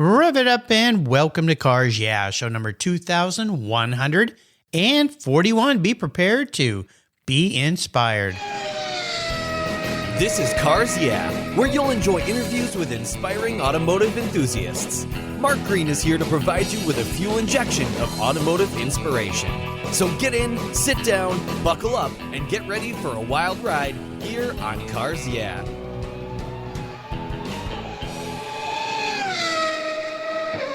Rev it up and welcome to Cars Yeah, show number 2141. Be prepared to be inspired. This is Cars Yeah, where you'll enjoy interviews with inspiring automotive enthusiasts. Mark Greene is here to provide you with a fuel injection of automotive inspiration. So get in, sit down, buckle up, and get ready for a wild ride here on Cars Yeah.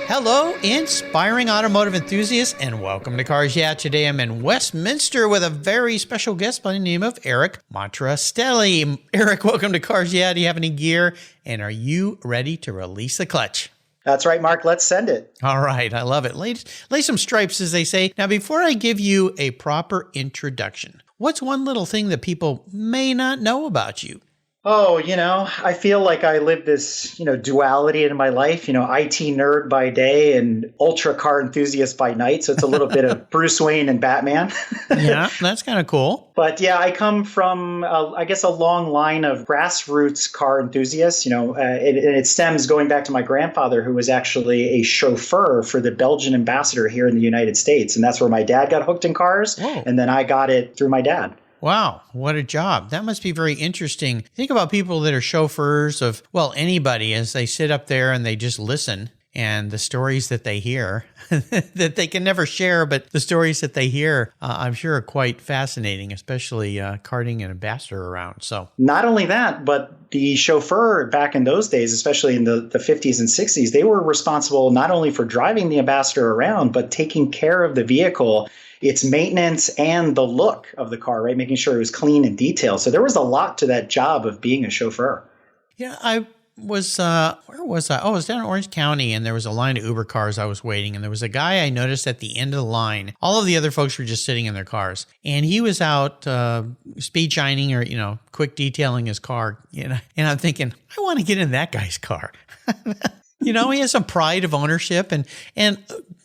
Hello, inspiring automotive enthusiasts, and welcome to Cars Yeah. Today I'm in Westminster with a very special guest by the name of Eric Montrastelli. Eric, welcome to Cars Yeah. Do you have any gear, and are you ready to release the clutch? That's right, Mark. Let's send it. All right. I love it. Lay some stripes, as they say. Now, before I give you a proper introduction, what's one little thing that people may not know about you? Oh, I feel like I live this, duality in my life, IT nerd by day and ultra car enthusiast by night. So it's a little bit of Bruce Wayne and Batman. Yeah, that's kind of cool. But yeah, I come from, I guess, a long line of grassroots car enthusiasts. It stems going back to my grandfather, who was actually a chauffeur for the Belgian ambassador here in the United States. And that's where my dad got hooked in cars. Whoa. And then I got it through my dad. Wow, what a job. That must be very interesting. Think about people that are chauffeurs of, well, anybody, as they sit up there and they just listen, and the stories that they hear that they can never share, but the stories that they hear, I'm sure are quite fascinating, especially carting an ambassador around. So not only that, but the chauffeur back in those days, especially in the 50s and 60s, they were responsible not only for driving the ambassador around, but taking care of the vehicle, its maintenance, and the look of the car, right? Making sure it was clean and detailed. So there was a lot to that job of being a chauffeur. Yeah, I was, where was I? Oh, I was down in Orange County, and there was a line of Uber cars I was waiting, and there was a guy I noticed at the end of the line. All of the other folks were just sitting in their cars, and he was out speed shining or, quick detailing his car, and I'm thinking, I want to get in that guy's car. He has some pride of ownership, and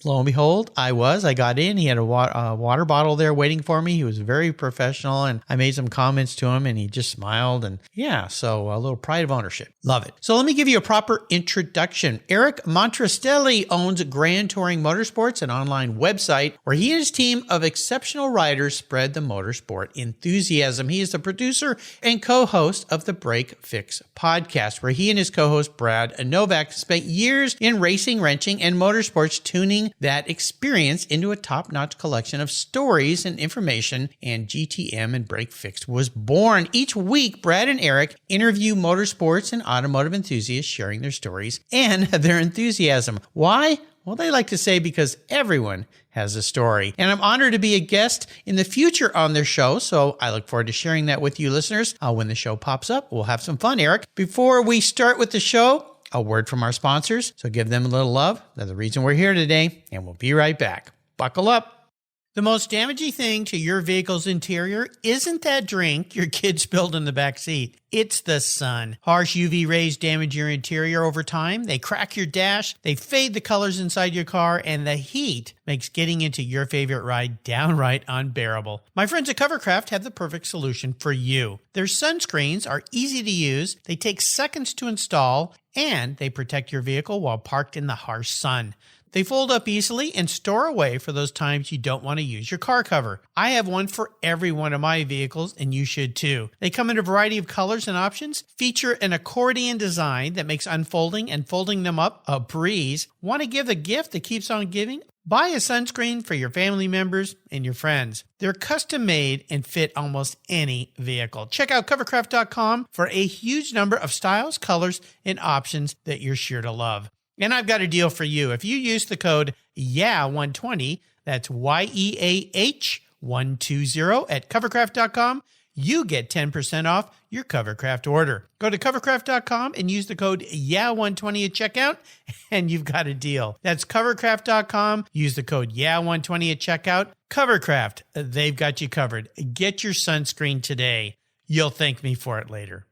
lo and behold, I got in. He had a water bottle there waiting for me. He was very professional, and I made some comments to him, and he just smiled, and yeah, so a little pride of ownership. Love it. So let me give you a proper introduction. Eric Montrastelli owns Gran Touring Motorsports, an online website where he and his team of exceptional riders spread the motorsport enthusiasm. He is the producer and co-host of the Break Fix podcast, where he and his co-host Brad Novak spent years in racing, wrenching, and motorsports, tuning that experience into a top-notch collection of stories and information, and GTM and Break Fix was born. Each week, Brad and Eric interview motorsports and automotive enthusiasts sharing their stories and their enthusiasm. Why? Well, they like to say because everyone has a story. And I'm honored to be a guest in the future on their show, so I look forward to sharing that with you listeners. When the show pops up, we'll have some fun, Eric. Before we start with the show, a word from our sponsors, so give them a little love. They're the reason we're here today, and we'll be right back. Buckle up. The most damaging thing to your vehicle's interior isn't that drink your kid spilled in the back seat. It's the sun. Harsh UV rays damage your interior over time. They crack your dash, they fade the colors inside your car, and the heat makes getting into your favorite ride downright unbearable. My friends at Covercraft have the perfect solution for you. Their sunscreens are easy to use, they take seconds to install, and they protect your vehicle while parked in the harsh sun. They fold up easily and store away for those times you don't want to use your car cover. I have one for every one of my vehicles, and you should too. They come in a variety of colors and options, feature an accordion design that makes unfolding and folding them up a breeze. Want to give a gift that keeps on giving? Buy a sunscreen for your family members and your friends. They're custom made and fit almost any vehicle. Check out covercraft.com for a huge number of styles, colors, and options that you're sure to love. And I've got a deal for you. If you use the code YEAH120, that's YEAH120 at covercraft.com, you get 10% off your Covercraft order. Go to covercraft.com and use the code YEAH120 at checkout, and you've got a deal. That's covercraft.com. Use the code YEAH120 at checkout. Covercraft, they've got you covered. Get your sunscreen today. You'll thank me for it later.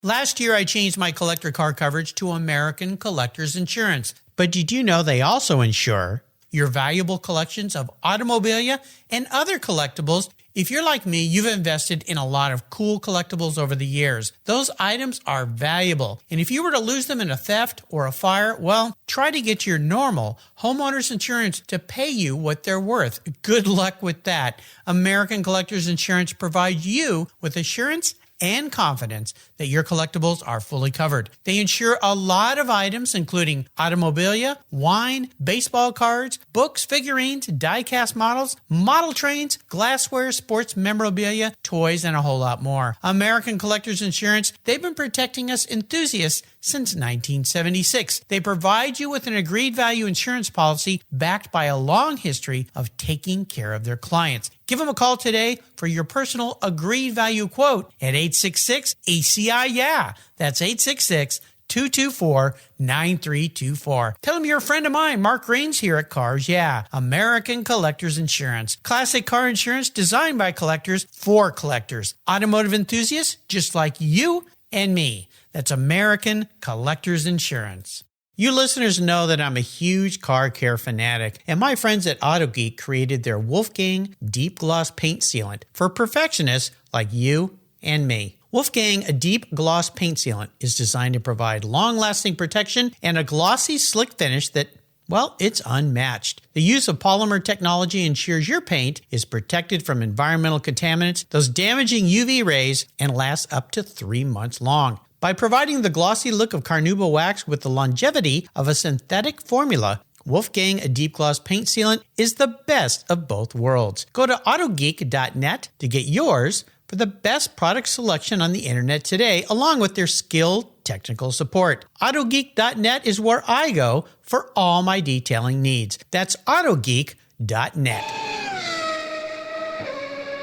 Last year, I changed my collector car coverage to American Collectors Insurance. But did you know they also insure your valuable collections of automobilia and other collectibles If you're like me, you've invested in a lot of cool collectibles over the years. Those items are valuable, and if you were to lose them in a theft or a fire, well, try to get your normal homeowner's insurance to pay you what they're worth. Good luck with that. American Collectors Insurance provides you with assurance and confidence that your collectibles are fully covered. They insure a lot of items, including automobilia, wine, baseball cards, books, figurines, die-cast models, model trains, glassware, sports memorabilia, toys, and a whole lot more. American Collectors Insurance, they've been protecting us enthusiasts since 1976. They provide you with an agreed value insurance policy backed by a long history of taking care of their clients. Give them a call today for your personal agreed value quote at 866-ACI-YEAH. That's 866-224-9324. Tell them you're a friend of mine, Mark Greene's here at Cars Yeah, American Collectors Insurance. Classic car insurance designed by collectors for collectors. Automotive enthusiasts just like you and me. That's American Collectors Insurance. You listeners know that I'm a huge car care fanatic, and my friends at AutoGeek created their Wolfgang Deep Gloss Paint Sealant for perfectionists like you and me. Wolfgang Deep Gloss Paint Sealant is designed to provide long-lasting protection and a glossy, slick finish that, well, it's unmatched. The use of polymer technology ensures your paint is protected from environmental contaminants, those damaging UV rays, and lasts up to 3 months long. By providing the glossy look of carnauba wax with the longevity of a synthetic formula, Wolfgang Deep Gloss Paint Sealant is the best of both worlds. Go to autogeek.net to get yours for the best product selection on the internet today, along with their skilled technical support. Autogeek.net is where I go for all my detailing needs. That's autogeek.net.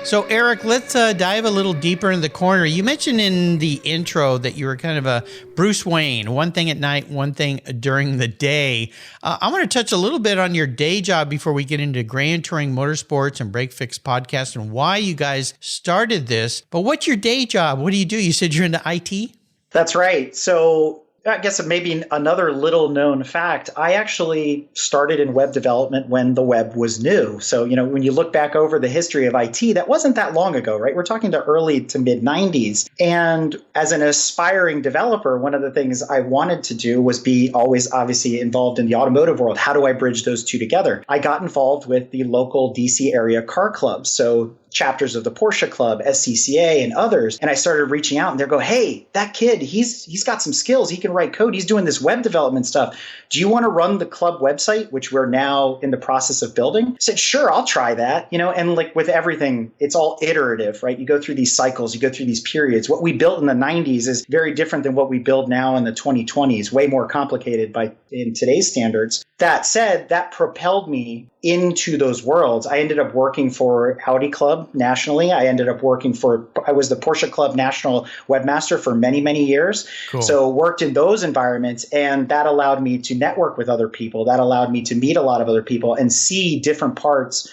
So, Eric, let's dive a little deeper in the corner. You mentioned in the intro that you were kind of a Bruce Wayne, one thing at night, one thing during the day. I want to touch a little bit on your day job before we get into Gran Touring Motorsports and Break Fix Podcast and why you guys started this. But what's your day job? What do? You said you're into IT? That's right. So I guess maybe another little known fact, I actually started in web development when the web was new. So, when you look back over the history of IT, that wasn't that long ago, right? We're talking to early to mid 90s. And as an aspiring developer, one of the things I wanted to do was be always obviously involved in the automotive world. How do I bridge those two together? I got involved with the local DC area car clubs. So chapters of the Porsche Club, SCCA, and others. And I started reaching out and they go, hey, that kid, he's got some skills. He can write code. He's doing this web development stuff. Do you want to run the club website, which we're now in the process of building? I said, sure, I'll try that. And like with everything, it's all iterative, right? You go through these cycles, you go through these periods. What we built in the 90s is very different than what we build now in the 2020s, way more complicated in today's standards. That said, that propelled me into those worlds. I ended up working for Audi Club nationally. I was the Porsche Club national webmaster for many, many years. Cool. So worked in those environments, and that allowed me to network with other people. That allowed me to meet a lot of other people and see different parts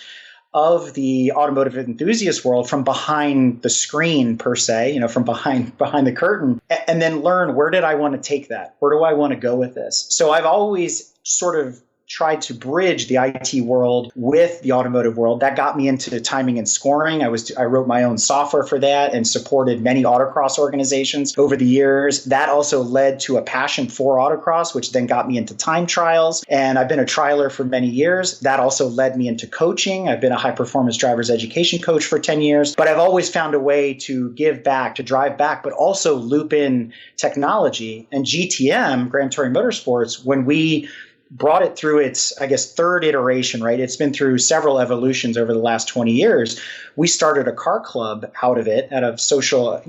of the automotive enthusiast world from behind the screen, per se, from behind the curtain, and then learn, where did I want to take that? Where do I want to go with this? So I've always sort of tried to bridge the IT world with the automotive world. That got me into timing and scoring. I wrote my own software for that and supported many autocross organizations over the years. That also led to a passion for autocross, which then got me into time trials. And I've been a trialer for many years. That also led me into coaching. I've been a high performance driver's education coach for 10 years, but I've always found a way to give back, to drive back, but also loop in technology. And GTM, Gran Touring Motorsports, when we brought it through its, third iteration, right? It's been through several evolutions over the last 20 years. We started a car club out of it, out of a social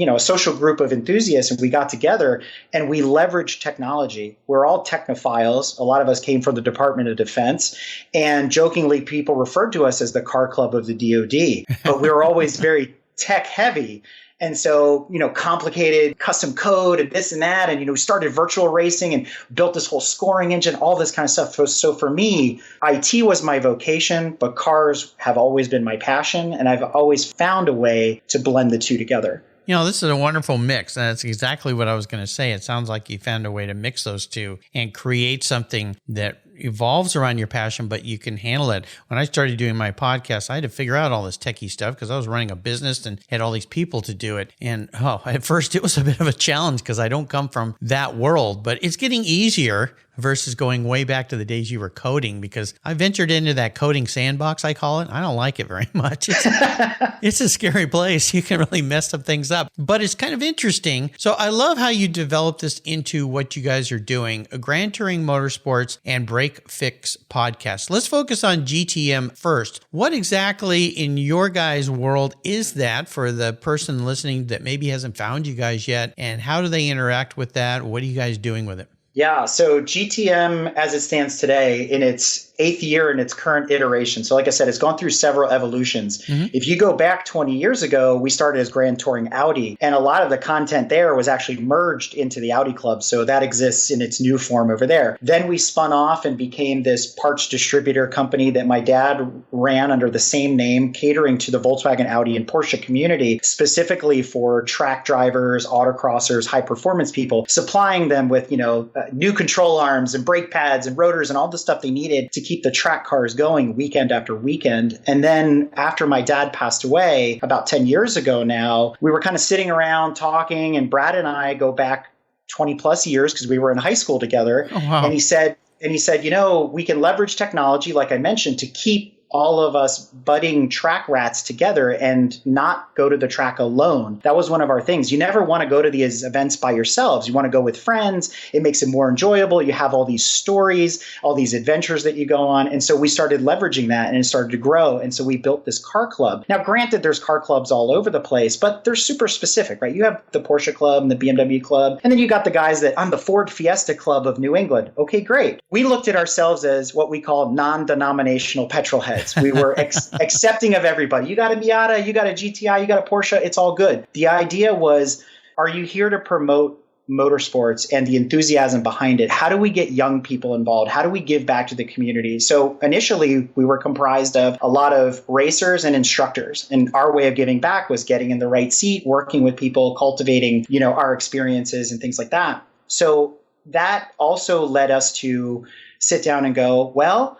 group of enthusiasts, and we got together and we leveraged technology. We're all technophiles. A lot of us came from the Department of Defense, and jokingly, people referred to us as the car club of the DoD, but we were always very tech heavy. And so, complicated custom code and this and that. And, we started virtual racing and built this whole scoring engine, all this kind of stuff. So for me, IT was my vocation, but cars have always been my passion. And I've always found a way to blend the two together. This is a wonderful mix. And that's exactly what I was going to say. It sounds like you found a way to mix those two and create something that evolves around your passion, but you can handle it. When I started doing my podcast, I had to figure out all this techie stuff because I was running a business and had all these people to do it. And at first it was a bit of a challenge because I don't come from that world, but it's getting easier versus going way back to the days you were coding, because I ventured into that coding sandbox, I call it. I don't like it very much. It's a scary place. You can really mess some things up, but it's kind of interesting. So I love how you developed this into what you guys are doing, a Gran Touring Motorsports and Break Fix podcast. Let's focus on GTM first. What exactly in your guys' world is that for the person listening that maybe hasn't found you guys yet? And how do they interact with that? What are you guys doing with it? Yeah, so GTM, as it stands today, in its 8th year in its current iteration. So like I said, it's gone through several evolutions. Mm-hmm. If you go back 20 years ago, we started as Gran Touring Audi, and a lot of the content there was actually merged into the Audi Club. So that exists in its new form over there. Then we spun off and became this parts distributor company that my dad ran under the same name, catering to the Volkswagen, Audi, and Porsche community, specifically for track drivers, autocrossers, high performance people, supplying them with, new control arms and brake pads and rotors and all the stuff they needed to keep the track cars going weekend after weekend. And then after my dad passed away about 10 years ago now, we were kind of sitting around talking, and Brad and I go back 20 plus years because we were in high school together. Oh, wow. And he said, we can leverage technology, like I mentioned, to keep all of us budding track rats together and not go to the track alone. That was one of our things. You never want to go to these events by yourselves. You want to go with friends. It makes it more enjoyable. You have all these stories, all these adventures that you go on. And so we started leveraging that, and it started to grow. And so we built this car club. Now, granted, there's car clubs all over the place, but they're super specific, right? You have the Porsche Club and the BMW Club. And then you got the guys that I'm the Ford Fiesta Club of New England. Okay, great. We looked at ourselves as what we call non-denominational petrol heads. We were accepting of everybody. You got a Miata, you got a GTI, you got a Porsche. It's all good. The idea was, are you here to promote motorsports and the enthusiasm behind it? How do we get young people involved? How do we give back to the community? So initially, we were comprised of a lot of racers and instructors. And our way of giving back was getting in the right seat, working with people, cultivating, our experiences and things like that. So that also led us to sit down and go, well,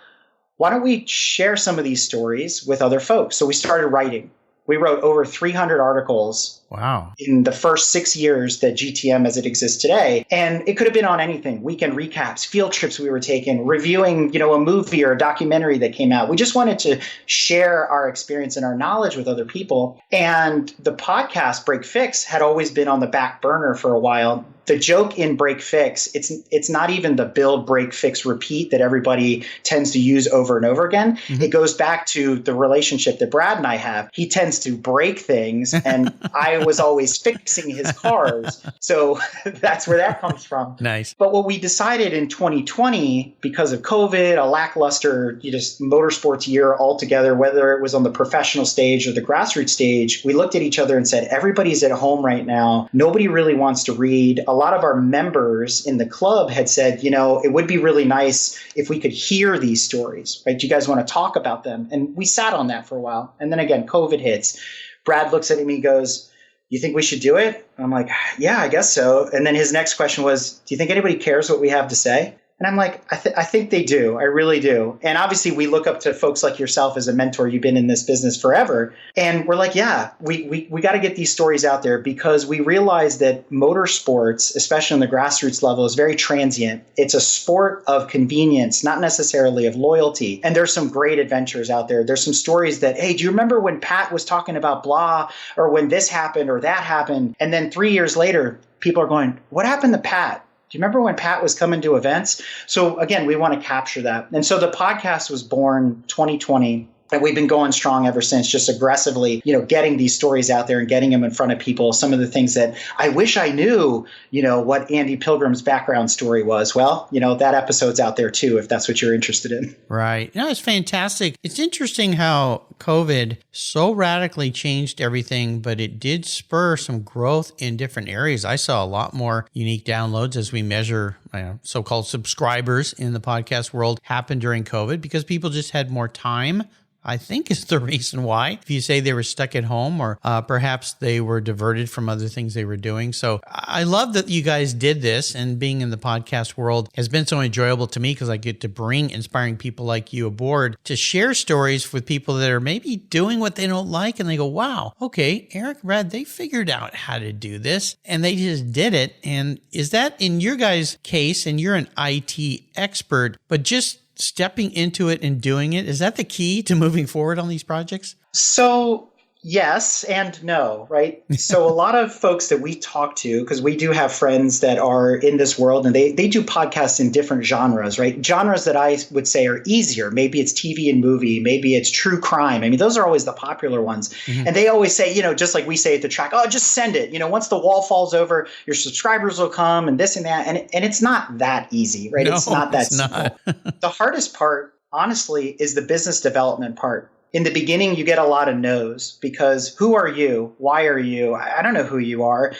why don't we share some of these stories with other folks? So we started writing. We wrote over 300 articles. Wow. In the first 6 years that GTM as it exists today. And it could have been on anything. Weekend recaps, field trips we were taking, reviewing, a movie or a documentary that came out. We just wanted to share our experience and our knowledge with other people. And the podcast Break Fix had always been on the back burner for a while. The joke in Break Fix, it's not even the build, break, fix, repeat that everybody tends to use over and over again. Mm-hmm. It goes back to the relationship that Brad and I have. He tends to break things, and I was always fixing his cars. So that's where that comes from. Nice. But what we decided in 2020, because of COVID, a lackluster motorsports year altogether, whether it was on the professional stage or the grassroots stage, we looked at each other and said, everybody's at home right now. Nobody really wants to read. A lot of our members in the club had said, it would be really nice if we could hear these stories, right? Do you guys want to talk about them? And we sat on that for a while. And then again, COVID hits. Brad looks at me and goes, you think we should do it? I'm like, yeah, I guess so. And then his next question was, do you think anybody cares what we have to say? And I'm like, I think they do. I really do. And obviously, we look up to folks like yourself as a mentor. You've been in this business forever. And we're like, yeah, we got to get these stories out there, because we realize that motorsports, especially on the grassroots level, is very transient. It's a sport of convenience, not necessarily of loyalty. And there's some great adventures out there. There's some stories that, hey, do you remember when Pat was talking about blah, or when this happened or that happened? And then 3 years later, people are going, what happened to Pat? Do you remember when Pat was coming to events? So again, we want to capture that. And so the podcast was born 2020. And we've been going strong ever since, just aggressively, getting these stories out there and getting them in front of people. Some of the things that I wish I knew, what Andy Pilgrim's background story was. Well, that episode's out there too, if that's what you're interested in. Right. It's fantastic. It's interesting how COVID so radically changed everything, but it did spur some growth in different areas. I saw a lot more unique downloads as we measure so-called subscribers in the podcast world happened during COVID because people just had more time, I think is the reason why. If you say they were stuck at home or perhaps they were diverted from other things they were doing. So I love that you guys did this, and being in the podcast world has been so enjoyable to me because I get to bring inspiring people like you aboard to share stories with people that are maybe doing what they don't like. And they go, wow, okay, Eric, Brad, they figured out how to do this and they just did it. And is that in your guys' case, and you're an IT expert, but just stepping into it and doing it, is that the key to moving forward on these projects? So yes and no, right? So a lot of folks that we talk to, because we do have friends that are in this world and they do podcasts in different genres, right? Genres that I would say are easier. Maybe it's TV and movie, maybe it's true crime. I mean, those are always the popular ones. Mm-hmm. And they always say, just like we say at the track, oh, just send it. Once the wall falls over, your subscribers will come and this and that. And it's not that easy, right? No, it's not that simple. The hardest part, honestly, is the business development part. In the beginning, you get a lot of no's because who are you? Why are you? I don't know who you are.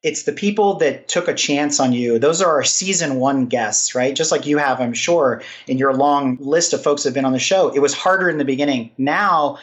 It's the people that took a chance on you. Those are our season 1 guests, right? Just like you have, I'm sure, in your long list of folks that have been on the show. It was harder in the beginning. Now,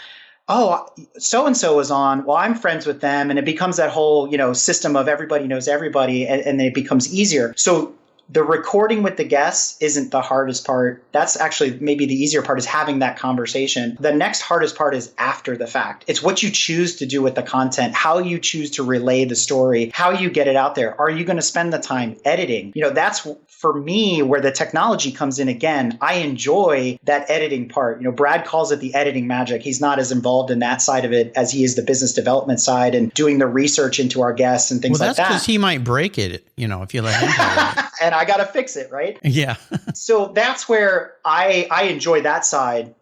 oh, so-and-so was on. Well, I'm friends with them. And it becomes that whole, system of everybody knows everybody. And it becomes easier. So the recording with the guests isn't the hardest part. That's actually maybe the easier part, is having that conversation. The next hardest part is after the fact. It's what you choose to do with the content, how you choose to relay the story, how you get it out there. Are you going to spend the time editing? That's for me where the technology comes in again. I enjoy that editing part. Brad calls it the editing magic. He's not as involved in that side of it as he is the business development side and doing the research into our guests and things like that. Well, that's because he might break it, if you let him do it. And I got to fix it, right? Yeah. So that's where I enjoy that side.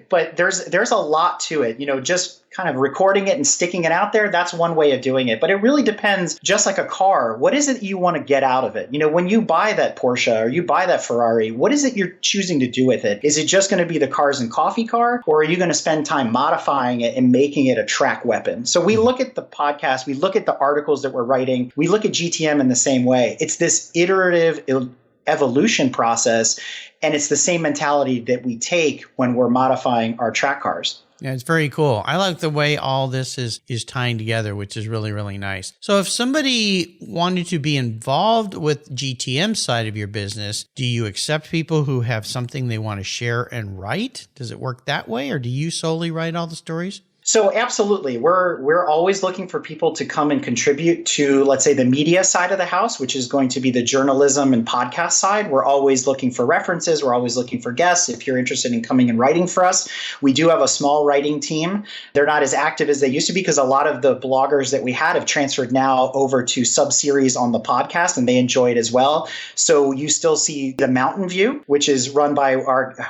But there's a lot to it, just kind of recording it and sticking it out there. That's one way of doing it. But it really depends, just like a car. What is it you want to get out of it? When you buy that Porsche or you buy that Ferrari, what is it you're choosing to do with it? Is it just going to be the cars and coffee car? Or are you going to spend time modifying it and making it a track weapon? So we look at the podcast, we look at the articles that we're writing, we look at GTM in the same way. It's this iterative evolution process. And it's the same mentality that we take when we're modifying our track cars. Yeah, it's very cool. I like the way all this is tying together, which is really, really nice. So if somebody wanted to be involved with GTM side of your business, do you accept people who have something they want to share and write? Does it work that way? Or do you solely write all the stories? So absolutely. We're always looking for people to come and contribute to, let's say, the media side of the house, which is going to be the journalism and podcast side. We're always looking for references. We're always looking for guests. If you're interested in coming and writing for us, we do have a small writing team. They're not as active as they used to be because a lot of the bloggers that we had have transferred now over to sub-series on the podcast, and they enjoy it as well. So you still see the Mountain View, which is run by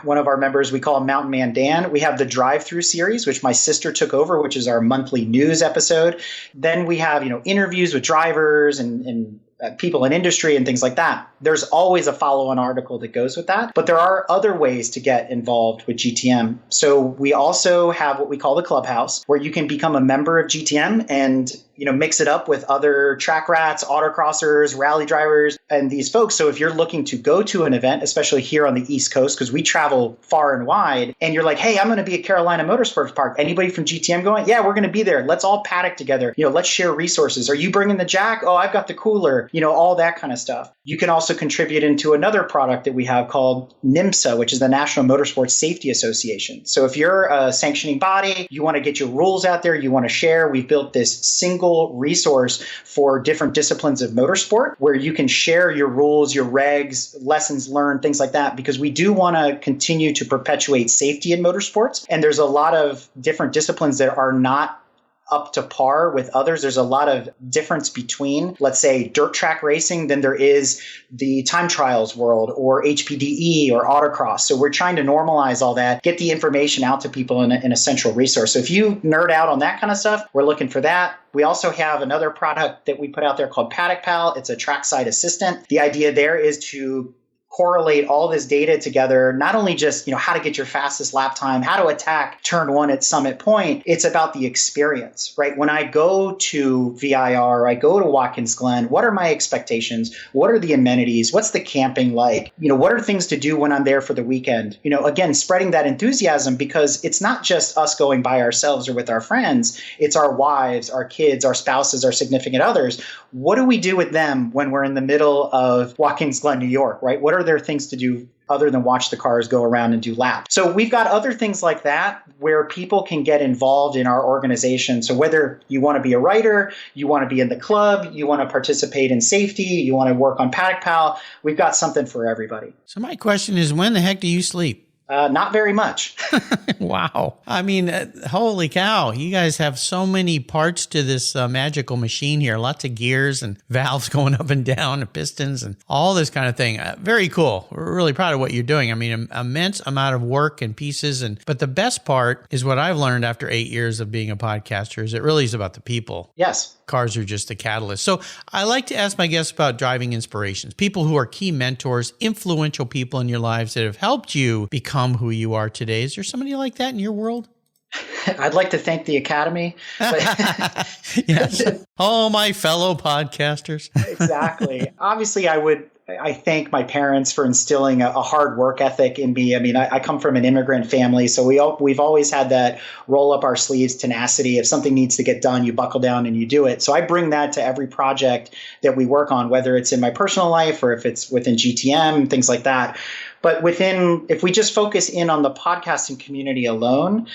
one of our members. We call him Mountain Man Dan. We have the Drive-Through series, which my sister took over, which is our monthly news episode. Then we have, interviews with drivers and people in industry and things like that. There's always a follow-on article that goes with that. But there are other ways to get involved with GTM. So we also have what we call the Clubhouse, where you can become a member of GTM and mix it up with other track rats, autocrossers, rally drivers, and these folks. So if you're looking to go to an event, especially here on the East Coast, because we travel far and wide, and you're like, hey, I'm going to be at Carolina Motorsports Park. Anybody from GTM going? Yeah, we're going to be there. Let's all paddock together. Let's share resources. Are you bringing the jack? Oh, I've got the cooler. All that kind of stuff. You can also contribute into another product that we have called NIMSA, which is the National Motorsports Safety Association. So if you're a sanctioning body, you want to get your rules out there, you want to share, we've built this single resource for different disciplines of motorsport where you can share your rules, your regs, lessons learned, things like that, because we do want to continue to perpetuate safety in motorsports. And there's a lot of different disciplines that are not up to par with others. There's a lot of difference between, let's say, dirt track racing than there is the time trials world or HPDE or autocross. So we're trying to normalize all that, get the information out to people in a central resource. So if you nerd out on that kind of stuff, we're looking for that. We also have another product that we put out there called Paddock Pal. It's a trackside assistant. The idea there is to correlate all this data together, not only just, how to get your fastest lap time, how to attack turn one at Summit Point, it's about the experience, right? When I go to VIR, I go to Watkins Glen, what are my expectations? What are the amenities? What's the camping like? What are things to do when I'm there for the weekend? Again, spreading that enthusiasm, because it's not just us going by ourselves or with our friends. It's our wives, our kids, our spouses, our significant others. What do we do with them when we're in the middle of Watkins Glen, New York, right? What are there things to do other than watch the cars go around and do laps? So we've got other things like that where people can get involved in our organization. So whether you want to be a writer, you want to be in the club, you want to participate in safety, you want to work on Paddock Pal, we've got something for everybody. So my question is, when the heck do you sleep? Not very much. Wow. I mean, holy cow. You guys have so many parts to this magical machine here. Lots of gears and valves going up and down and pistons and all this kind of thing. Very cool. We're really proud of what you're doing. I mean, an immense amount of work and pieces. But the best part is what I've learned after 8 years of being a podcaster is it really is about the people. Yes. Cars are just the catalyst. So I like to ask my guests about driving inspirations, people who are key mentors, influential people in your lives that have helped you become who you are today. Is there somebody like that in your world? I'd like to thank the Academy. Yes. Oh, my fellow podcasters. Exactly. Obviously, I thank my parents for instilling a hard work ethic in me. I mean, I come from an immigrant family, so we've always had that roll up our sleeves tenacity. If something needs to get done, you buckle down and you do it. So I bring that to every project that we work on, whether it's in my personal life or if it's within GTM, things like that. But if we just focus in on the podcasting community alone,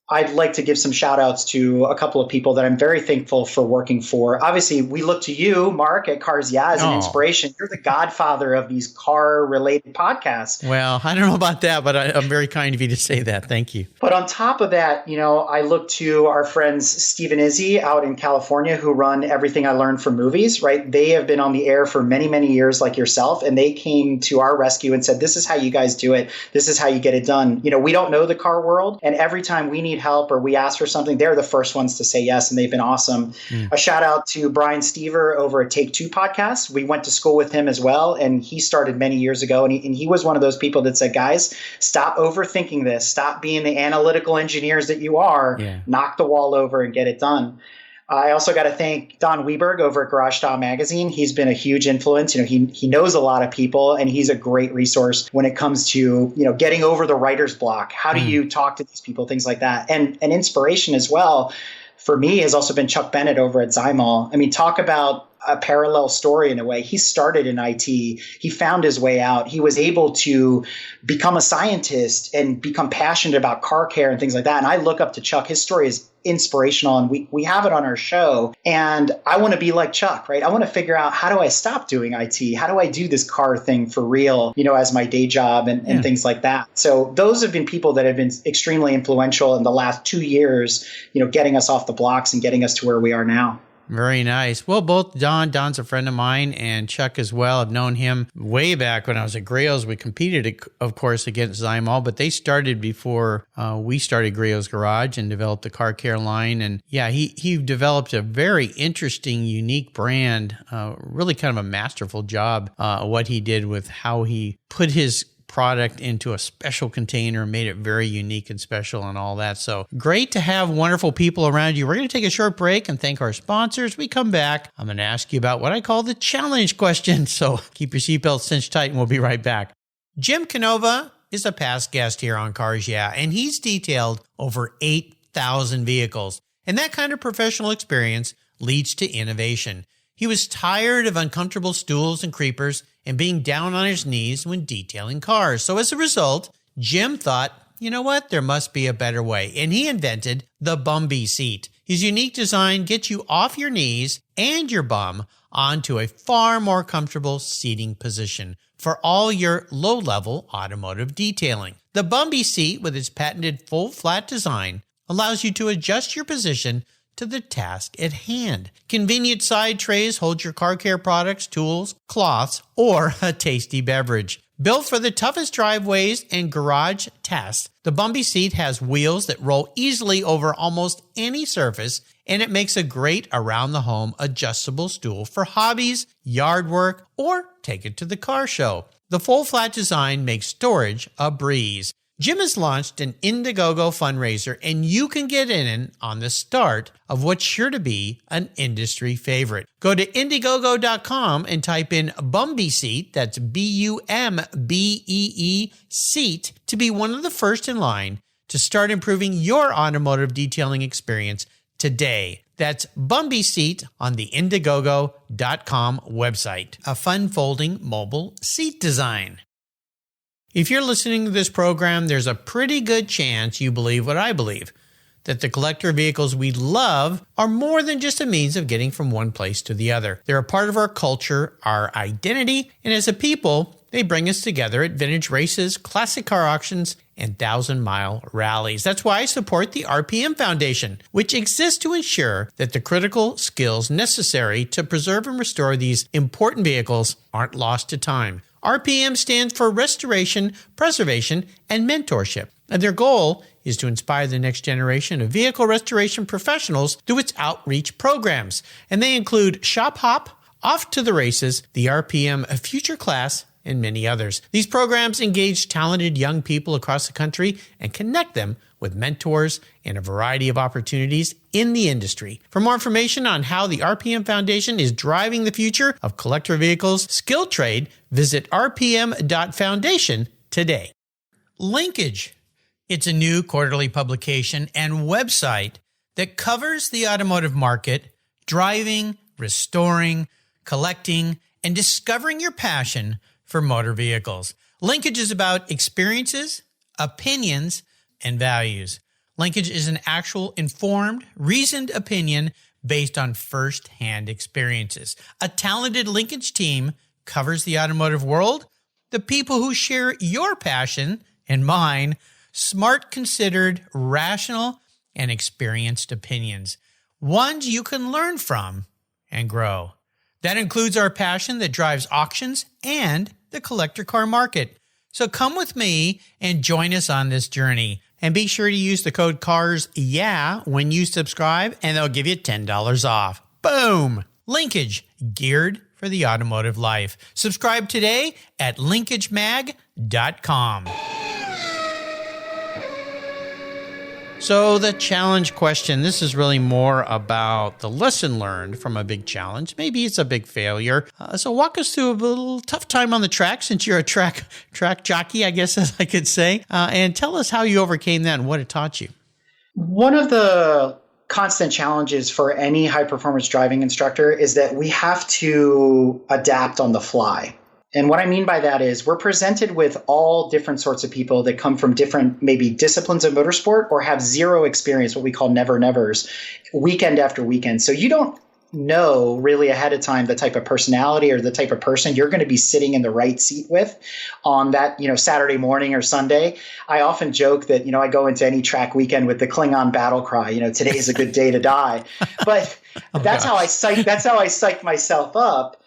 I'd like to give some shout outs to a couple of people that I'm very thankful for working for. Obviously, we look to you, Mark, at Cars Yeah, as an inspiration. You're the godfather of these car-related podcasts. Well, I don't know about that, but I'm very kind of you to say that. Thank you. But on top of that, I look to our friends Steve and Izzy out in California who run Everything I Learned from Movies, right? They have been on the air for many, many years like yourself, and they came to our rescue and said, this is how you guys do it. This is how you get it done. We don't know the car world, and every time we need help or we ask for something, they're the first ones to say yes, and they've been awesome. A shout out to Brian Stever over at Take Two Podcast. We went to school with him as well, and he started many years ago, and he was one of those people that said, guys, stop overthinking this. Stop being the analytical engineers that you are. Yeah. Knock the wall over and get it done. I also got to thank Don Weberg over at Garage Style Magazine. He's been a huge influence. He knows a lot of people, and he's a great resource when it comes to, getting over the writer's block. How do you talk to these people, things like that. And an inspiration as well for me has also been Chuck Bennett over at Zymol. I mean, talk about a parallel story in a way. He started in IT. He found his way out. He was able to become a scientist and become passionate about car care and things like that. And I look up to Chuck. His story is inspirational, and we have it on our show. And I want to be like Chuck, right? I want to figure out, how do I stop doing IT? How do I do this car thing for real, as my day job and things like that. So those have been people that have been extremely influential in the last 2 years, getting us off the blocks and getting us to where we are now. Very nice. Well, both Don's a friend of mine, and Chuck as well. I've known him way back when I was at Griot's. We competed, of course, against Zymol, but they started before we started Griot's Garage and developed the car care line. And yeah, he developed a very interesting, unique brand, really kind of a masterful job, what he did with how he put his product into a special container, made it very unique and special and all that. So great to have wonderful people around you. We're going to take a short break and thank our sponsors. We come back, I'm going to ask you about what I call the challenge question. So keep your seatbelt cinched tight and we'll be right back. Jim Canova is a past guest here on Cars Yeah, and he's detailed over 8,000 vehicles. And that kind of professional experience leads to innovation. He was tired of uncomfortable stools and creepers and being down on his knees when detailing cars. So as a result, Jim thought, you know what, there must be a better way. And he invented the Bumby seat. His unique design gets you off your knees and your bum onto a far more comfortable seating position for all your low-level automotive detailing. The Bumby seat, with its patented full flat design, allows you to adjust your position to the task at hand. Convenient side trays hold your car care products, tools, cloths, or a tasty beverage. Built for the toughest driveways and garage tasks, the Bumby seat has wheels that roll easily over almost any surface, and it makes a great around-the-home adjustable stool for hobbies, yard work, or take it to the car show. The full flat design makes storage a breeze. Jim has launched an Indiegogo fundraiser, and you can get in on the start of what's sure to be an industry favorite. Go to Indiegogo.com and type in Bumby seat, that's Bumbee seat, to be one of the first in line to start improving your automotive detailing experience today. That's Bumby seat on the Indiegogo.com website. A fun folding mobile seat design. If you're listening to this program, there's a pretty good chance you believe what I believe, that the collector vehicles we love are more than just a means of getting from one place to the other. They're a part of our culture, our identity, and as a people, they bring us together at vintage races, classic car auctions, and 1,000-mile rallies. That's why I support the RPM Foundation, which exists to ensure that the critical skills necessary to preserve and restore these important vehicles aren't lost to time. RPM stands for Restoration, Preservation, and Mentorship, and their goal is to inspire the next generation of vehicle restoration professionals through its outreach programs. And they include Shop Hop, Off to the Races, the RPM Future Class, and many others. These programs engage talented young people across the country and connect them with mentors and a variety of opportunities in the industry. For more information on how the RPM Foundation is driving the future of collector vehicles skill trade, visit rpm.foundation today. Linkage. It's a new quarterly publication and website that covers the automotive market, driving, restoring, collecting, and discovering your passion for motor vehicles. Linkage is about experiences, opinions, and values. Linkage is an actual informed, reasoned opinion based on first-hand experiences. A talented linkage team covers the automotive world, the people who share your passion and mine, smart, considered, rational, and experienced opinions, ones you can learn from and grow. That includes our passion that drives auctions and the collector car market. So come with me and join us on this journey. And be sure to use the code CARSYEAH when you subscribe, and they'll give you $10 off. Boom! Linkage, geared for the automotive life. Subscribe today at linkagemag.com. So the challenge question, this is really more about the lesson learned from a big challenge. Maybe it's a big failure. So walk us through a little tough time on the track, since you're a track jockey, I guess, as I could say, and tell us how you overcame that and what it taught you. One of the constant challenges for any high-performance driving instructor is that we have to adapt on the fly. And what I mean by that is we're presented with all different sorts of people that come from different maybe disciplines of motorsport or have zero experience, what we call never-nevers, weekend after weekend. So you don't know really ahead of time the type of personality or the type of person you're going to be sitting in the right seat with on that, Saturday morning or Sunday. I often joke that, I go into any track weekend with the Klingon battle cry, today's a good day to die. But that's how I psych myself up.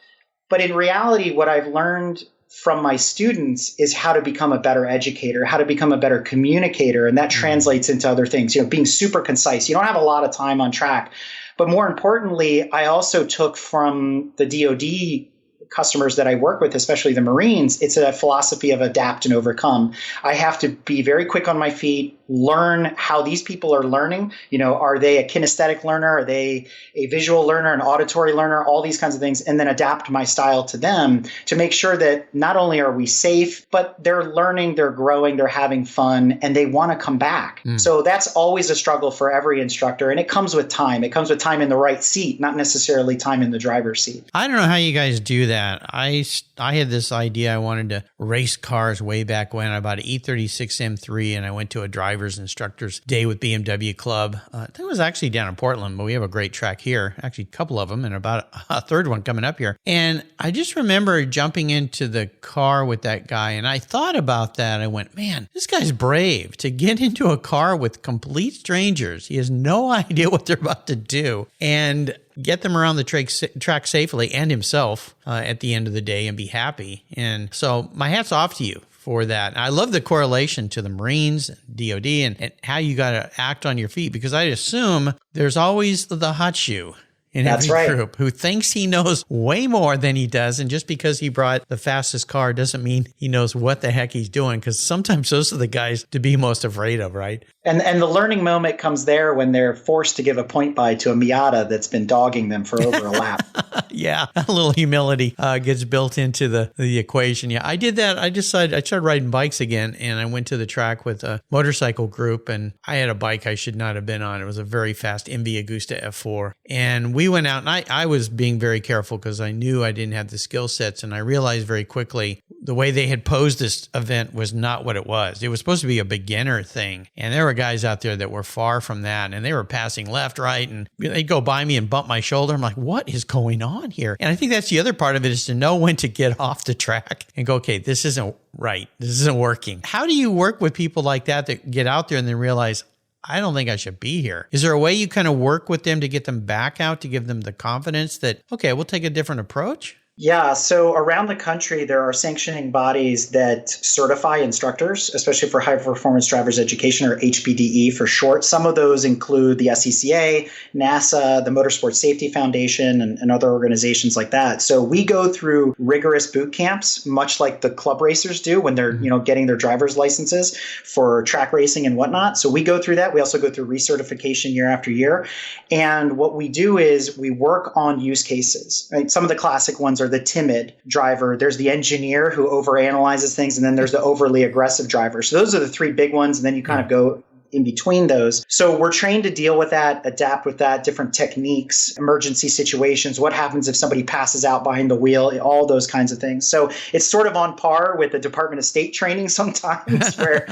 But in reality, what I've learned from my students is how to become a better educator, how to become a better communicator. And that translates into other things, being super concise. You don't have a lot of time on track. But more importantly, I also took from the DoD customers that I work with, especially the Marines, it's a philosophy of adapt and overcome. I have to be very quick on my feet, learn how these people are learning. Are they a kinesthetic learner? Are they a visual learner, an auditory learner, all these kinds of things, and then adapt my style to them to make sure that not only are we safe, but they're learning, they're growing, they're having fun, and they want to come back. So that's always a struggle for every instructor, and it comes with time. It comes with time in the right seat, not necessarily time in the driver's seat. I don't know how you guys do that. I had this idea. I wanted to race cars way back when. I bought an E36 M3 and I went to a driver's instructor's day with BMW Club. That was actually down in Portland, but we have a great track here, actually a couple of them, and about a third one coming up here. And I just remember jumping into the car with that guy, and I thought about that. I went, man, this guy's brave to get into a car with complete strangers. He has no idea what they're about to do, and get them around the track safely and himself at the end of the day and be happy. And so my hat's off to you for that. I love the correlation to the Marines, DOD, and how you got to act on your feet, because I assume there's always the hot shoe in That's every right. group who thinks he knows way more than he does. And just because he brought the fastest car doesn't mean he knows what the heck he's doing, because sometimes those are the guys to be most afraid of, right? And the learning moment comes there when they're forced to give a point buy to a Miata that's been dogging them for over a lap. Yeah, a little humility gets built into the equation. Yeah, I did that. I started riding bikes again, and I went to the track with a motorcycle group, and I had a bike I should not have been on. It was a very fast MV Agusta F4. And we went out, and I was being very careful because I knew I didn't have the skill sets, and I realized very quickly the way they had posed this event was not what it was. It was supposed to be a beginner thing, and there were guys out there that were far from that, and they were passing left, right, and they'd go by me and bump my shoulder. I'm like, what is going on here? And I think that's the other part of it, is to know when to get off the track and go, okay, this isn't right. This isn't working. How do you work with people like that get out there and then realize, I don't think I should be here? Is there a way you kind of work with them to get them back out, to give them the confidence that, okay, we'll take a different approach? Yeah, so around the country, there are sanctioning bodies that certify instructors, especially for high performance drivers education, or HPDE for short. Some of those include the SCCA, NASA, the Motorsport Safety Foundation, and other organizations like that. So we go through rigorous boot camps, much like the club racers do when they're getting their driver's licenses for track racing and whatnot. So we go through that. We also go through recertification year after year. And what we do is we work on use cases. Right? Some of the classic ones are the timid driver. There's the engineer who overanalyzes things, and then there's the overly aggressive driver. So those are the three big ones, and then you kind of go in between those. So we're trained to deal with that, adapt with that, different techniques, emergency situations, what happens if somebody passes out behind the wheel, all those kinds of things. So it's sort of on par with the Department of State training sometimes, where,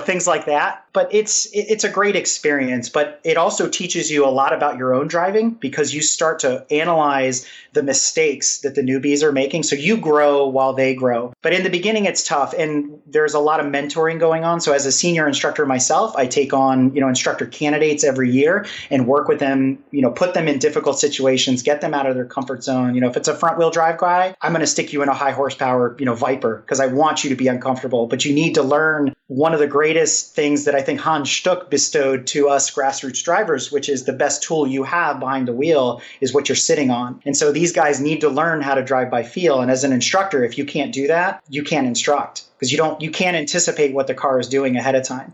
things like that. But it's a great experience, but it also teaches you a lot about your own driving, because you start to analyze the mistakes that the newbies are making. So you grow while they grow. But in the beginning, it's tough. And there's a lot of mentoring going on. So as a senior instructor myself, I take on, instructor candidates every year and work with them, put them in difficult situations, get them out of their comfort zone. If it's a front wheel drive guy, I'm going to stick you in a high horsepower, Viper, because I want you to be uncomfortable. But you need to learn one of the greatest things that I think Hans Stuck bestowed to us grassroots drivers, which is the best tool you have behind the wheel is what you're sitting on. And so these guys need to learn how to drive by feel. And as an instructor, if you can't do that, you can't instruct, because you can't anticipate what the car is doing ahead of time.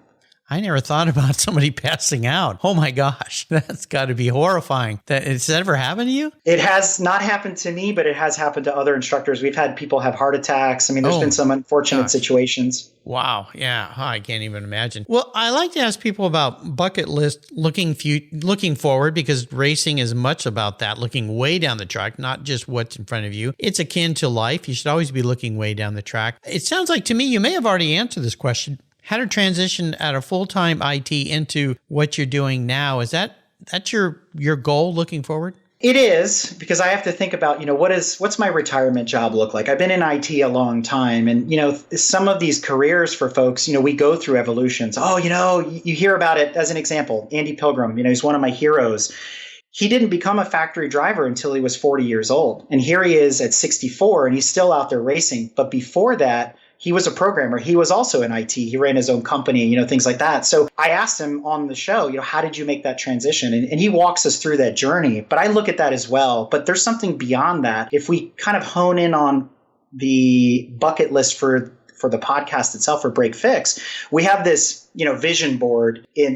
I never thought about somebody passing out. Oh my gosh, that's got to be horrifying. Has that ever happened to you? It has not happened to me, but it has happened to other instructors. We've had people have heart attacks. I mean, there's been some unfortunate situations. Wow. Yeah. I can't even imagine. Well, I like to ask people about bucket list looking forward, because racing is much about that, looking way down the track, not just what's in front of you. It's akin to life. You should always be looking way down the track. It sounds like to me, you may have already answered this question. How to transition out of full-time IT into what you're doing now. Is that's your goal looking forward? It is, because I have to think about, what's my retirement job look like? I've been in IT a long time, and, some of these careers for folks, we go through evolutions. Oh, you hear about it as an example. Andy Pilgrim, he's one of my heroes. He didn't become a factory driver until he was 40 years old. And here he is at 64, and he's still out there racing. But before that, he was a programmer. He was also in IT. He ran his own company, things like that. So I asked him on the show, how did you make that transition? And he walks us through that journey. But I look at that as well. But there's something beyond that. If we kind of hone in on the bucket list for the podcast itself, for Break Fix, we have this, vision board in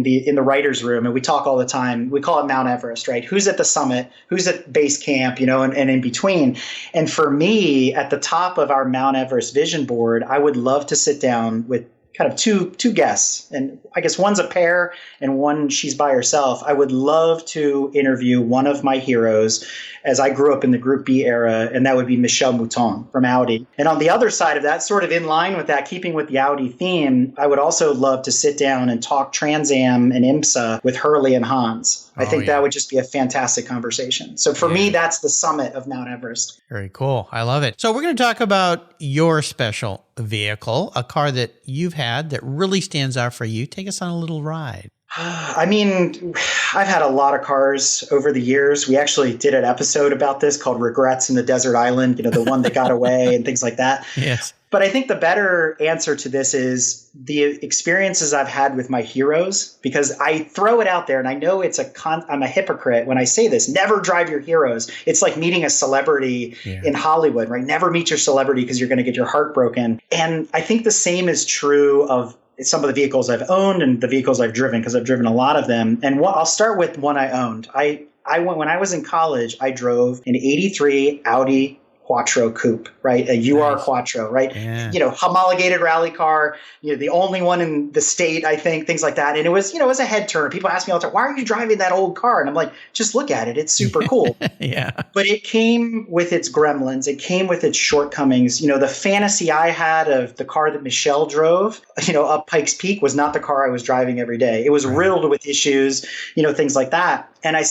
the writer's room, and we talk all the time. We call it Mount Everest, right? Who's at the summit? Who's at base camp? And in between. And for me, at the top of our Mount Everest vision board, I would love to sit down with kind of two guests, and I guess one's a pair and one she's by herself. I would love to interview one of my heroes as I grew up in the Group B era, and that would be Michel Mouton from Audi. And on the other side of that, sort of in line with that, keeping with the Audi theme, I would also love to sit down and talk Trans Am and IMSA with Hurley and Hans. I think that would just be a fantastic conversation. So for me, that's the summit of Mount Everest. Very cool. I love it. So we're going to talk about your special vehicle, a car that you've had that really stands out for you. Take us on a little ride. I mean, I've had a lot of cars over the years. We actually did an episode about this called Regrets in the Desert Island, the one that got away and things like that. Yes. But I think the better answer to this is the experiences I've had with my heroes, because I throw it out there and I know I'm a hypocrite when I say this, never drive your heroes. It's like meeting a celebrity in Hollywood, right? Never meet your celebrity because you're going to get your heart broken. And I think the same is true of some of the vehicles I've owned and the vehicles I've driven, because I've driven a lot of them. And I'll start with one I owned. When I was in college, I drove an 83 Audi Quattro coupe, right? A UR Quattro, right? Yeah. Homologated rally car, the only one in the state, I think, things like that. And it was, it was a head turn. People ask me all the time, why are you driving that old car? And I'm like, just look at it. It's super cool. Yeah. But it came with its gremlins. It came with its shortcomings. The fantasy I had of the car that Michelle drove, up Pikes Peak was not the car I was driving every day. It was riddled with issues, things like that. And I,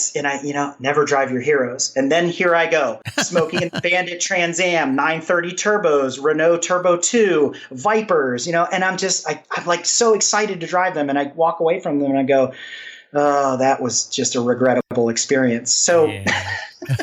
never drive your heroes. And then here I go, smoking in Bandit Trans Am, 930 turbos, Renault Turbo 2, Vipers, and I'm like so excited to drive them. And I walk away from them and I go, oh, that was just a regrettable experience. So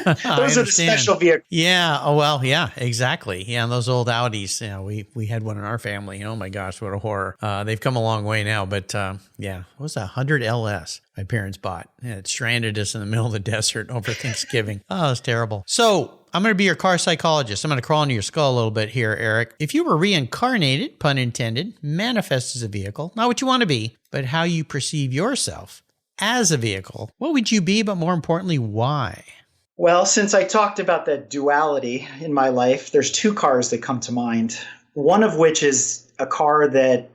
those are the special vehicles. Yeah. Oh, well, yeah, exactly. Yeah. And those old Audis, we had one in our family. Oh my gosh, what a horror. They've come a long way now, but it was a 100 LS my parents bought. It stranded us in the middle of the desert over Thanksgiving. Oh, it was terrible. So I'm going to be your car psychologist. I'm going to crawl into your skull a little bit here, Eric. If you were reincarnated, pun intended, manifest as a vehicle, not what you want to be, but how you perceive yourself as a vehicle, what would you be, but more importantly, why? Well, since I talked about that duality in my life, there's two cars that come to mind. One of which is a car that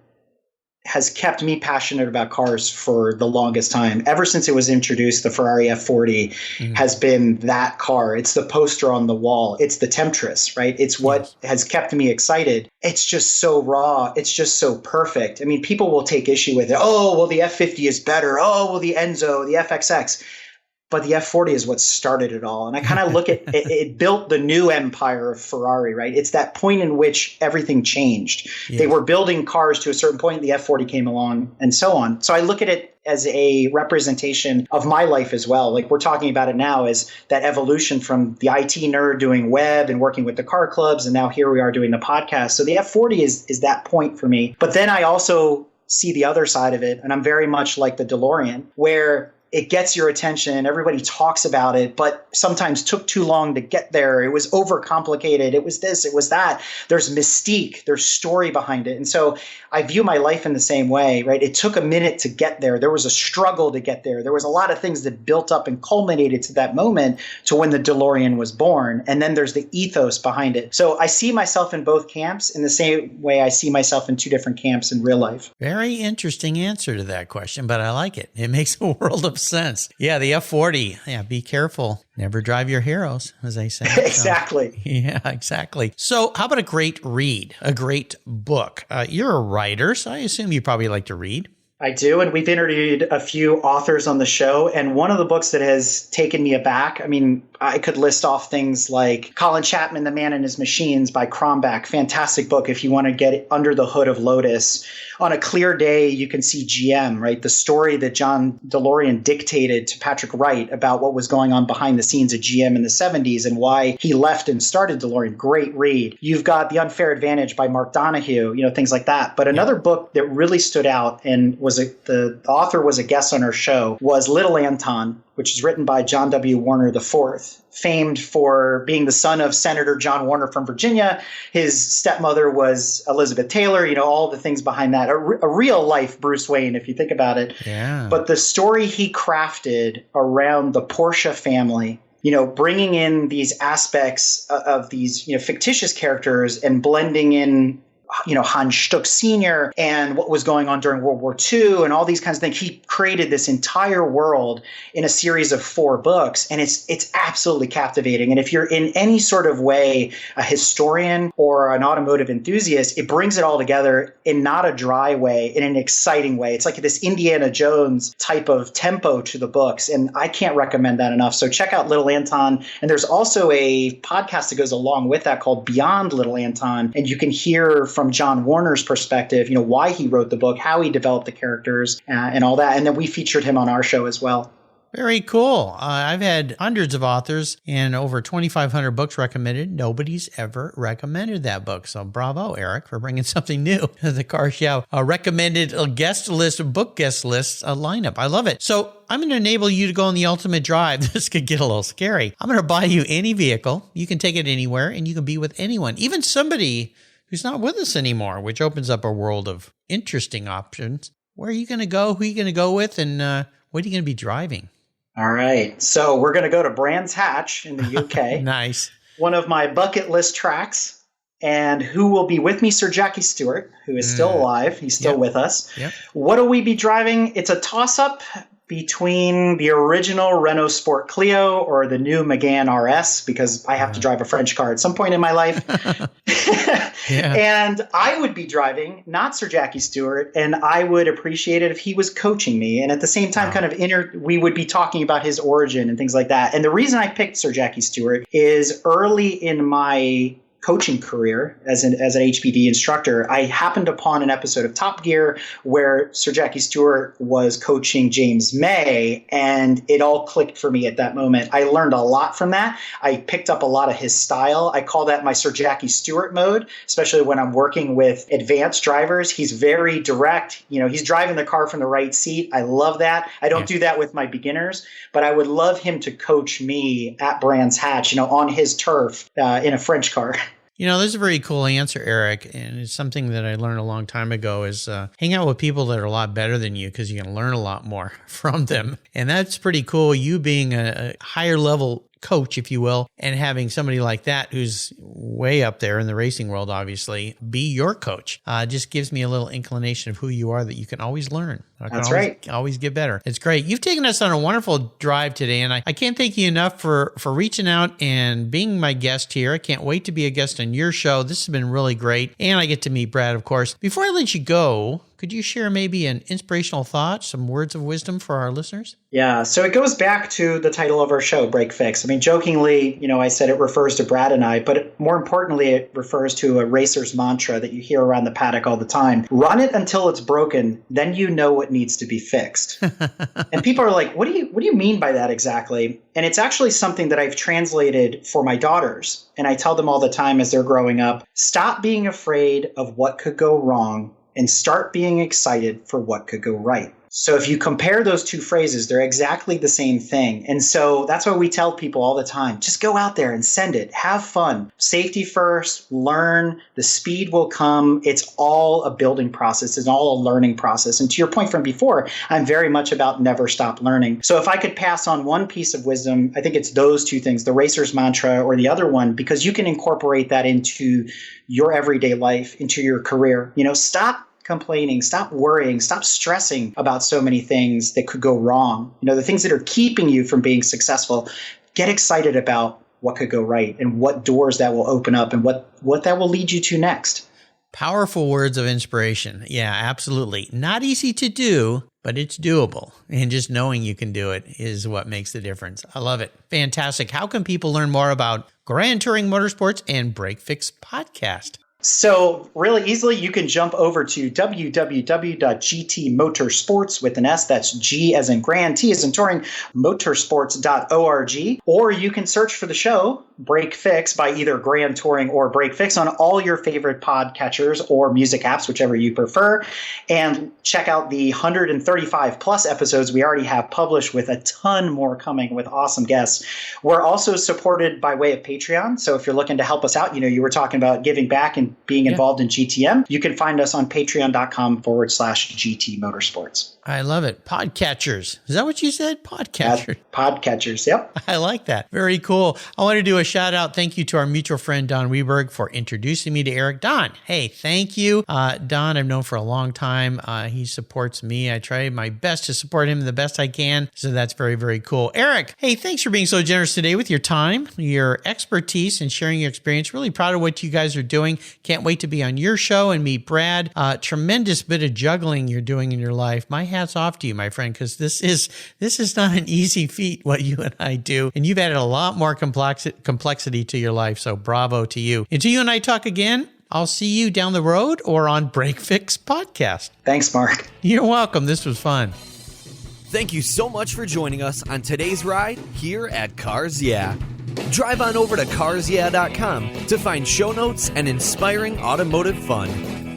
has kept me passionate about cars for the longest time. Ever since it was introduced, the Ferrari F40 has been that car. It's the poster on the wall. It's the temptress, right? It's what has kept me excited. It's just so raw. It's just so perfect. I mean, people will take issue with it. Oh, well, the F50 is better. Oh, well, the Enzo, the FXX. But the F40 is what started it all. And I kind of look at it, it built the new empire of Ferrari, right? It's that point in which everything changed. Yeah. They were building cars to a certain point. The F40 came along and so on. So I look at it as a representation of my life as well. Like we're talking about it now as that evolution from the IT nerd doing web and working with the car clubs. And now here we are doing the podcast. So the F40 is that point for me. But then I also see the other side of it. And I'm very much like the DeLorean, where it gets your attention. Everybody talks about it, but sometimes took too long to get there. It was overcomplicated. It was this, it was that. There's mystique, there's story behind it. And so I view my life in the same way, right? It took a minute to get there. There was a struggle to get there. There was a lot of things that built up and culminated to that moment to when the DeLorean was born. And then there's the ethos behind it. So I see myself in both camps in the same way I see myself in two different camps in real life. Very interesting answer to that question, but I like it. It makes a world of sense. Yeah, the F40. Yeah, be careful. Never drive your heroes, as they say. Exactly. So, yeah, exactly. So how about a great read, a great book? You're a writer, so I assume you probably like to read. I do. And we've interviewed a few authors on the show. And one of the books that has taken me aback, I mean, I could list off things like Colin Chapman, The Man and His Machines by Cromback. Fantastic book if you want to get under the hood of Lotus. On a Clear Day, you can see GM, right? The story that John DeLorean dictated to Patrick Wright about what was going on behind the scenes at GM in the 70s and why he left and started DeLorean. Great read. You've got The Unfair Advantage by Mark Donohue, things like that. But another book that really stood out and the author was a guest on our show was Little Anton, which is written by John W. Warner IV, famed for being the son of Senator John Warner from Virginia. His stepmother was Elizabeth Taylor, all the things behind that. A real life Bruce Wayne, if you think about it. Yeah. But the story he crafted around the Porsche family, bringing in these aspects of these, fictitious characters and blending in Hans Stuck Sr. and what was going on during World War II and all these kinds of things. He created this entire world in a series of 4 books, and it's absolutely captivating. And if you're in any sort of way a historian or an automotive enthusiast, it brings it all together in not a dry way, in an exciting way. It's like this Indiana Jones type of tempo to the books, and I can't recommend that enough. So check out Little Anton. And there's also a podcast that goes along with that called Beyond Little Anton, and you can hear from John Warner's perspective, why he wrote the book, how he developed the characters and all that. And then we featured him on our show as well. Very cool. I've had hundreds of authors and over 2,500 books recommended. Nobody's ever recommended that book. So bravo, Eric, for bringing something new to the Cars Yeah recommended guest list, book guest list lineup. I love it. So I'm going to enable you to go on the ultimate drive. This could get a little scary. I'm going to buy you any vehicle. You can take it anywhere and you can be with anyone, even somebody who's not with us anymore, which opens up a world of interesting options. Where are you going to go? Who are you going to go with? And what are you going to be driving? All right. So we're going to go to Brands Hatch in the UK. Nice. One of my bucket list tracks. And who will be with me? Sir Jackie Stewart, who is still alive. He's still with us. Yep. What will we be driving? It's a toss-up between the original Renault Sport Clio or the new Megane RS, because I have to drive a French car at some point in my life. And I would be driving, not Sir Jackie Stewart, and I would appreciate it if he was coaching me. And at the same time, we would be talking about his origin and things like that. And the reason I picked Sir Jackie Stewart is early in my coaching career as an HPD instructor, I happened upon an episode of Top Gear where Sir Jackie Stewart was coaching James May, and it all clicked for me at that moment. I learned a lot from that. I picked up a lot of his style. I call that my Sir Jackie Stewart mode, especially when I'm working with advanced drivers. He's very direct. You know, he's driving the car from the right seat. I love that. I don't do that with my beginners, but I would love him to coach me at Brands Hatch, on his turf in a French car. This is a very cool answer, Eric, and it's something that I learned a long time ago is hang out with people that are a lot better than you because you can learn a lot more from them. And that's pretty cool, you being a higher level coach, if you will, and having somebody like that who's way up there in the racing world, obviously, be your coach. Just gives me a little inclination of who you are that you can always learn. That's right. Always get better. It's great. You've taken us on a wonderful drive today, and I can't thank you enough for reaching out and being my guest here. I can't wait to be a guest on your show. This has been really great, and I get to meet Brad, of course. Before I let you go, could you share maybe an inspirational thought, some words of wisdom for our listeners? Yeah, so it goes back to the title of our show, Break Fix. I mean, jokingly, I said it refers to Brad and I, but more importantly, it refers to a racer's mantra that you hear around the paddock all the time. Run it until it's broken, then you know what needs to be fixed. And people are like, what do you mean by that exactly? And it's actually something that I've translated for my daughters. And I tell them all the time as they're growing up, stop being afraid of what could go wrong and start being excited for what could go right. So if you compare those two phrases, they're exactly the same thing. And so that's why we tell people all the time, just go out there and send it. Have fun. Safety first, learn. The speed will come. It's all a building process. It's all a learning process. And to your point from before, I'm very much about never stop learning. So if I could pass on one piece of wisdom, I think it's those two things, the racer's mantra or the other one, because you can incorporate that into your everyday life, into your career. Stop complaining, stop worrying, stop stressing about so many things that could go wrong. The things that are keeping you from being successful. Get excited about what could go right and what doors that will open up and what that will lead you to next. Powerful words of inspiration. Yeah, absolutely. Not easy to do, but it's doable. And just knowing you can do it is what makes the difference. I love it. Fantastic. How can people learn more about Gran Touring Motorsports and Break Fix Podcast? So really easily, you can jump over to www.gtmotorsports with an S. That's G as in Gran, T as in Touring, motorsports.org. Or you can search for the show, Break Fix, by either Gran Touring or Break Fix on all your favorite podcatchers or music apps, whichever you prefer. And check out the 135 plus episodes we already have published with a ton more coming with awesome guests. We're also supported by way of Patreon. So if you're looking to help us out, you were talking about giving back and being involved in GTM, you can find us on patreon.com/GT Motorsports. I love it. Podcatchers. Is that what you said? Podcatchers. Podcatchers. Yep. I like that. Very cool. I want to do a shout out. Thank you to our mutual friend, Don Weberg, for introducing me to Eric. Don, hey, thank you. Don, I've known for a long time. He supports me. I try my best to support him the best I can. So that's very, very cool. Eric, hey, thanks for being so generous today with your time, your expertise, and sharing your experience. Really proud of what you guys are doing. Can't wait to be on your show and meet Brad. Tremendous bit of juggling you're doing in your life. My hat's off to you, my friend, because this is not an easy feat, what you and I do. And you've added a lot more complexity to your life. So bravo to you. Until you and I talk again, I'll see you down the road or on Break Fix Podcast. Thanks, Mark. You're welcome. This was fun. Thank you so much for joining us on today's ride here at Cars Yeah. Drive on over to carsyeah.com to find show notes and inspiring automotive fun.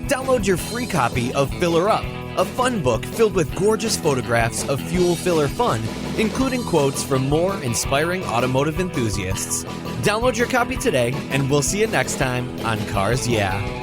Download your free copy of Filler Up, a fun book filled with gorgeous photographs of fuel filler fun, including quotes from more inspiring automotive enthusiasts. Download your copy today, and we'll see you next time on Cars Yeah.